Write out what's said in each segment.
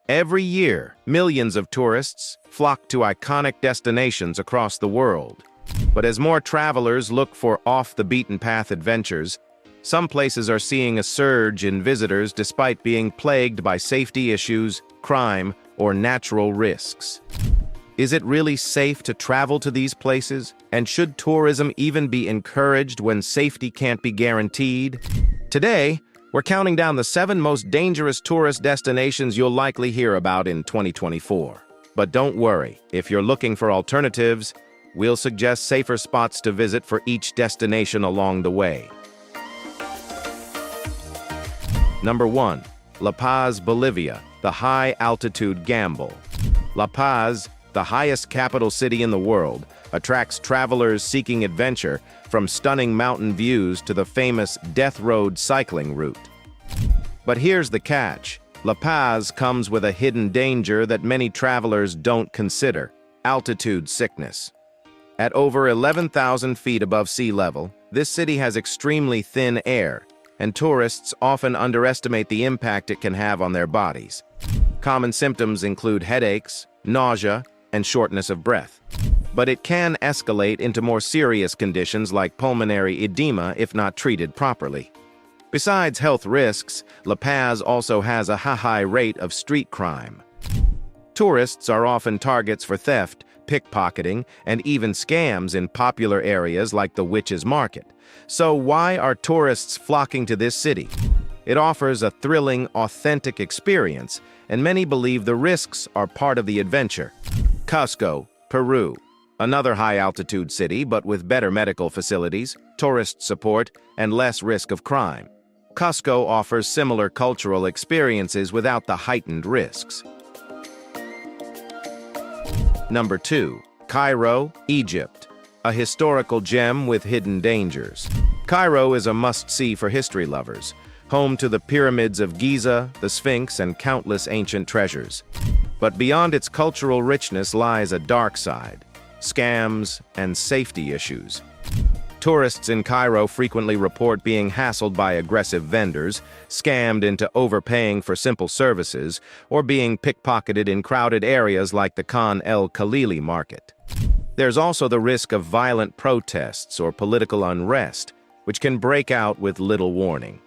Every year, millions of tourists flock to iconic destinations across the world. But as more travelers look for off-the-beaten-path adventures, some places are seeing a surge in visitors despite being plagued by safety issues, crime, or natural risks. Is it really safe to travel to these places? And should tourism even be encouraged when safety can't be guaranteed? Today, we're counting down the 7 most dangerous tourist destinations you'll likely hear about in 2024. But don't worry, if you're looking for alternatives, we'll suggest safer spots to visit for each destination along the way. Number 1. La Paz, Bolivia, the high-altitude gamble. La Paz, the highest capital city in the world, attracts travelers seeking adventure, from stunning mountain views to the famous Death Road cycling route. But here's the catch. La Paz comes with a hidden danger that many travelers don't consider: altitude sickness. At over 11,000 feet above sea level, this city has extremely thin air, and tourists often underestimate the impact it can have on their bodies. Common symptoms include headaches, nausea, and shortness of breath. But it can escalate into more serious conditions like pulmonary edema if not treated properly. Besides health risks, La Paz also has a high rate of street crime. Tourists are often targets for theft, pickpocketing, and even scams in popular areas like the Witches' Market. So why are tourists flocking to this city? It offers a thrilling, authentic experience, and many believe the risks are part of the adventure. Cusco, Peru. Another high-altitude city, but with better medical facilities, tourist support, and less risk of crime. Cusco offers similar cultural experiences without the heightened risks. Number 2. Cairo, Egypt, a historical gem with hidden dangers. Cairo is a must-see for history lovers, home to the pyramids of Giza, the Sphinx, and countless ancient treasures. But beyond its cultural richness lies a dark side: scams and safety issues. Tourists in Cairo frequently report being hassled by aggressive vendors, scammed into overpaying for simple services, or being pickpocketed in crowded areas like the Khan el Khalili market. There's also the risk of violent protests or political unrest, which can break out with little warning.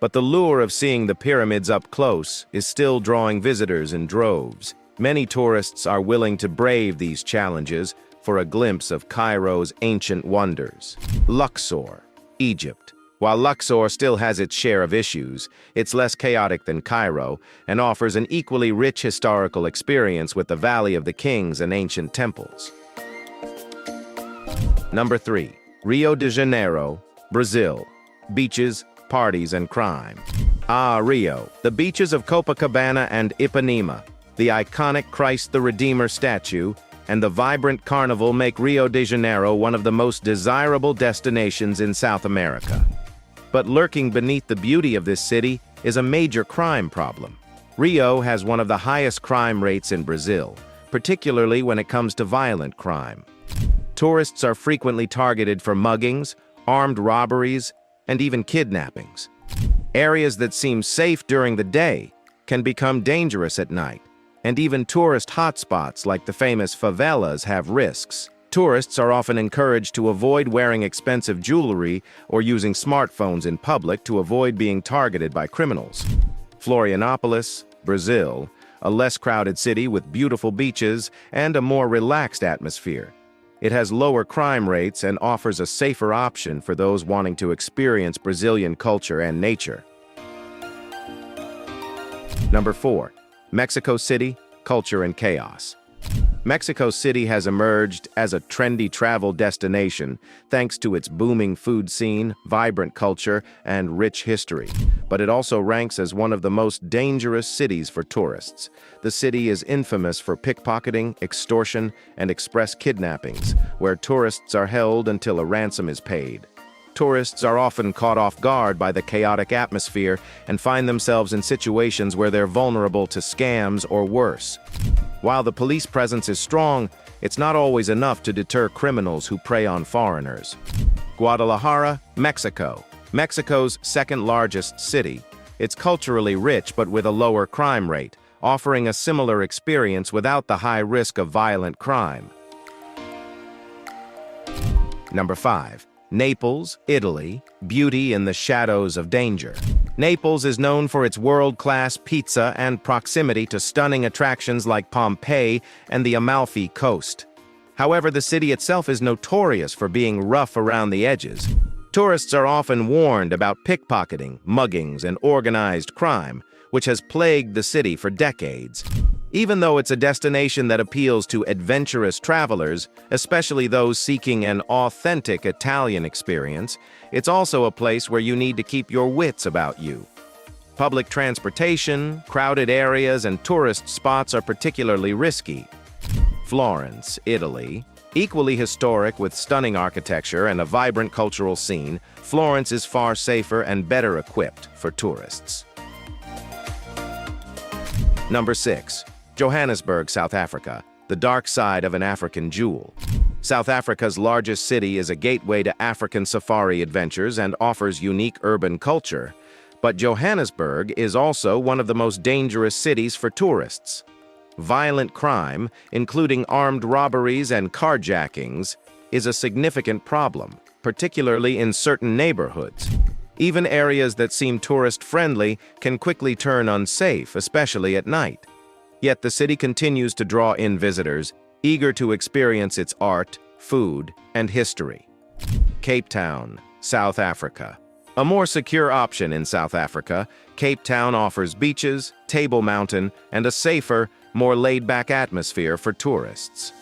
But the lure of seeing the pyramids up close is still drawing visitors in droves. Many tourists are willing to brave these challenges for a glimpse of Cairo's ancient wonders. Luxor, Egypt. While Luxor still has its share of issues, it's less chaotic than Cairo and offers an equally rich historical experience with the Valley of the Kings and ancient temples. Number 3. Rio de Janeiro, Brazil. Beaches, parties, and crime. Rio. The beaches of Copacabana and Ipanema, the iconic Christ the Redeemer statue, and the vibrant carnival make Rio de Janeiro one of the most desirable destinations in South America. But lurking beneath the beauty of this city is a major crime problem. Rio has one of the highest crime rates in Brazil, particularly when it comes to violent crime. Tourists are frequently targeted for muggings, armed robberies, and even kidnappings. Areas that seem safe during the day can become dangerous at night, and even tourist hotspots like the famous favelas have risks. Tourists are often encouraged to avoid wearing expensive jewelry or using smartphones in public to avoid being targeted by criminals. Florianopolis, Brazil, a less crowded city with beautiful beaches and a more relaxed atmosphere. It has lower crime rates and offers a safer option for those wanting to experience Brazilian culture and nature. Number 4. Mexico City, culture and chaos. Mexico City has emerged as a trendy travel destination thanks to its booming food scene, vibrant culture, and rich history. But it also ranks as one of the most dangerous cities for tourists. The city is infamous for pickpocketing, extortion, and express kidnappings, where tourists are held until a ransom is paid. Tourists are often caught off guard by the chaotic atmosphere and find themselves in situations where they're vulnerable to scams or worse. While the police presence is strong, it's not always enough to deter criminals who prey on foreigners. Guadalajara, Mexico. Mexico's second largest city. It's culturally rich but with a lower crime rate, offering a similar experience without the high risk of violent crime. Number 5. Naples, Italy, beauty in the shadows of danger. Naples is known for its world-class pizza and proximity to stunning attractions like Pompeii and the Amalfi Coast. However, the city itself is notorious for being rough around the edges. Tourists are often warned about pickpocketing, muggings, and organized crime, which has plagued the city for decades. Even though it's a destination that appeals to adventurous travelers, especially those seeking an authentic Italian experience, it's also a place where you need to keep your wits about you. Public transportation, crowded areas, and tourist spots are particularly risky. Florence, Italy. Equally historic with stunning architecture and a vibrant cultural scene, Florence is far safer and better equipped for tourists. Number 6. Johannesburg, South Africa, the dark side of an African jewel. South Africa's largest city is a gateway to African safari adventures and offers unique urban culture. But Johannesburg is also one of the most dangerous cities for tourists. Violent crime, including armed robberies and carjackings, is a significant problem, particularly in certain neighborhoods. Even areas that seem tourist-friendly can quickly turn unsafe, especially at night. Yet the city continues to draw in visitors, eager to experience its art, food, and history. Cape Town, South Africa. A more secure option in South Africa, Cape Town offers beaches, Table Mountain, and a safer, more laid-back atmosphere for tourists.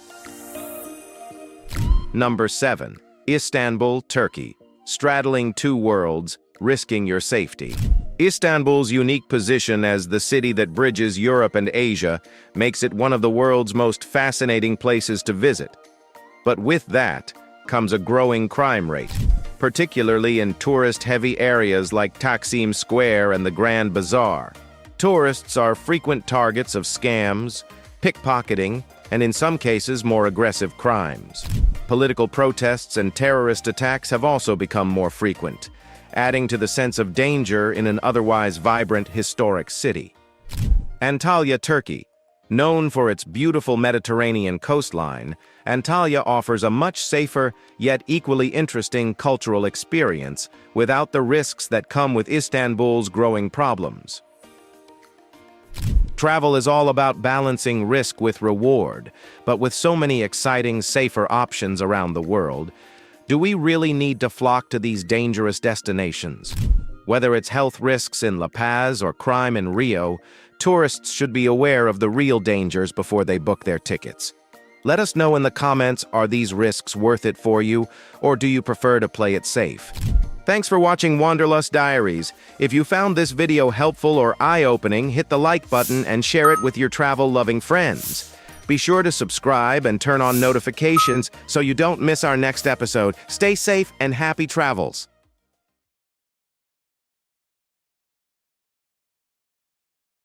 Number 7. Istanbul, Turkey. Straddling two worlds, risking your safety. Istanbul's unique position as the city that bridges Europe and Asia makes it one of the world's most fascinating places to visit. But with that comes a growing crime rate, particularly in tourist-heavy areas like Taksim Square and the Grand Bazaar. Tourists are frequent targets of scams, pickpocketing, and in some cases more aggressive crimes. Political protests and terrorist attacks have also become more frequent, adding to the sense of danger in an otherwise vibrant historic city. Antalya, Turkey. Known for its beautiful Mediterranean coastline, Antalya offers a much safer, yet equally interesting cultural experience without the risks that come with Istanbul's growing problems. Travel is all about balancing risk with reward, but with so many exciting, safer options around the world, do we really need to flock to these dangerous destinations? Whether it's health risks in La Paz or crime in Rio, tourists should be aware of the real dangers before they book their tickets. Let us know in the comments, are these risks worth it for you, or do you prefer to play it safe? Thanks for watching Wanderlust Diaries. If you found this video helpful or eye-opening, hit the like button and share it with your travel-loving friends. Be sure to subscribe and turn on notifications so you don't miss our next episode. Stay safe and happy travels!